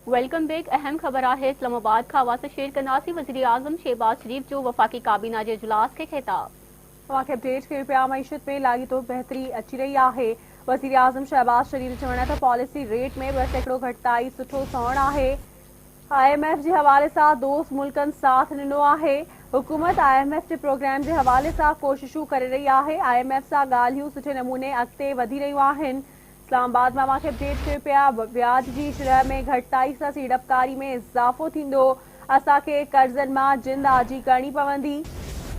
Welcome back. अहम खबर आहे इस्लामाबाद का आवाज़ शेयर कंदासीं। वज़ीर आज़म शहबाज शरीफ जो वफ़ाक़ी काबीना के इजलास के खिताब। तव्हांखे अपडेट कयूं पिया। मईशत में लाॻीतो बहितरी अची रही आहे। वज़ीर आज़म शहबाज शरीफ जो चवण त पॉलिसी रेट में 2% घटिताई सुठो सौण आहे। IMF के हवाले से दोस्त मुल्कन साथ ॾिनो आहे। हुकूमत IMF के प्रोग्राम के हवाले से कोशिशूं करे रही आहे। IMF सां ॻाल्हियूं सुठे नमूने अॻिते वधी रहियूं आहिनि। इस्लामाबाद में तव्हांखे अपडेट कयूं पिया। ब्याज की शरह में घटिताई सां सीड़पकारी में इज़ाफ़ो थींदो। असांखे कर्ज़नि मां जिंद आजी करणी पवंदी।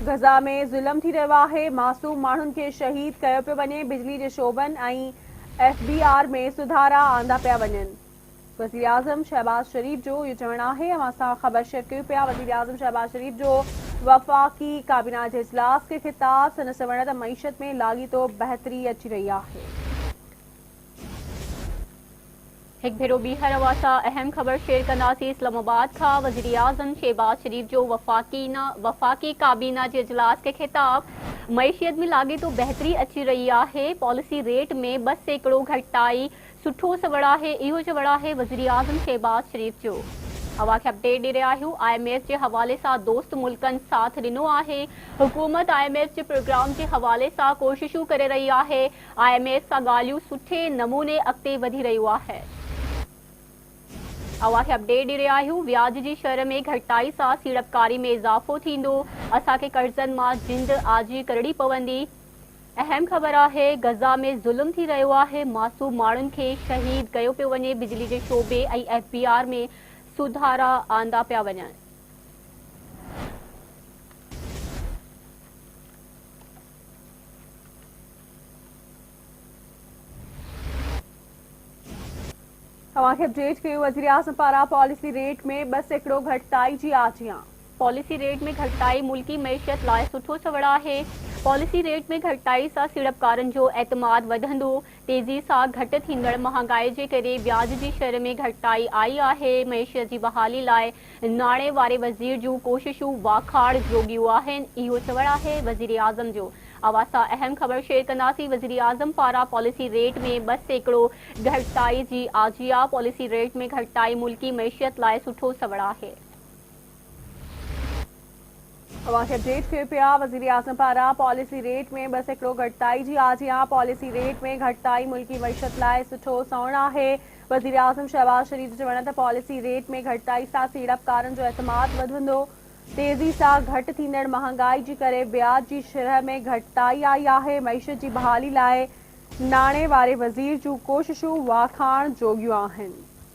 गज़ा में ज़ुल्म थी रहियो आहे। मासूम माण्हुनि खे शहीद कयो पियो वञे। बिजली के शोबनि ऐं FBR में सुधारा आंदा पिया वञनि। वज़ीर आज़म शहबाज शरीफ जो ये चवणु आहे। असां ख़बर शेयर कयूं पिया। वज़ीर आज़म शहबाज शरीफ जो वफ़ाक़ी काबीना के इजलास के खिताब। संदसि चवण त मईशत में लाॻीतो बहितरी अची रही आहे। एक भेरो बीहर अवासा अहम खबर शेयर कंदासीं। इस्लामाबाद का वज़ीर आज़म शहबाज शरीफ जो वफ़ाक़ी काबीना के इजलास के खिताब। मईशियत में लाॻीतो बहितरी अची रही आहे। पॉलिसी रेट में 2% घटिताई सुठो सवड़ आहे। इहो चवण आहे वज़ीर आज़म शहबाज शरीफ जो। अवां खे अपडेट ॾेई रहिया आहियूं। IMF के हवाले से दोस्त मुल्कन साथ ॾिनो आहे। हुकूमत IMF के प्रोग्राम के हवाले से कोशिशूं करे रही आहे। IMF सां ॻाल्हियूं सुठे नमूने अॻिते वधी रहियूं आहे। अवां खे अपडेट ॾेई रहिया आहियूं। ब्याज की शरह में घटिताई सां सीड़पकारी में इज़ाफ़ो थींदो। असांखे कर्ज़नि मां जिंद आजी करणी पवंदी। अहम खबर आहे। गज़ा में ज़ुल्म थी रहियो आहे। मासूम माण्हुनि खे शहीद कयो पियो वञे। बिजली के शोबे ऐं FBR में सुधारा आंदा पिया वञनि। तव्हांखे अपडेट कयूं। वज़ीर आज़म पारां पॉलिसी रेट में 2% घटिताई की आजियां। पॉलिसी रेट में घटिताई मुल्की मैशियत लाइ सुठो सवड़ आहे। पॉलिसी रेट में घटिताई सां सीड़पकारनि जो एतमाद वधंदो। तेज़ी सां घटि थींदड़ महांगाई जे करे ब्याज जी शरह में घटिताई आई आहे। मैशियत जी बहाली लाइ नाणे वारे वज़ीर जूं कोशिशूं वाखाड़ जोगियूं आहिनि। इहो चवण आहे वज़ीर आज़म जो। अवां अहम खबर शेयर कंदासीं। वज़ीर आज़म पारां पॉलिसी रेट में 2% घटिताई जी आजिया। पॉलिसी रेट में घटिताई मुल्की मैशियत लाइ सुठो सवड़ आहे। अवां खे अपडेट कयूं पिया। वज़ीर आज़म पारां पॉलिसी रेट में 2% घटिताई की आजियां। पॉलिसी रेट में घटिताई मुल्की मैशियत लाइ सुठो सौण आहे। वज़ीर आज़म शहबाज शरीफ जो चवण त पॉलिसी रेट में घटिताई सां सीड़पकारनि जो एतमाद वधंदो। तेज़ी सां घटि थींदड़ महांगाई जे करे ब्याज की शरह में घटिताई आई आहे। मैशियत की बहाली लाइ नाणे वारे वज़ीर जूं कोशिशूं वाखाण जोगियूं आहिनि।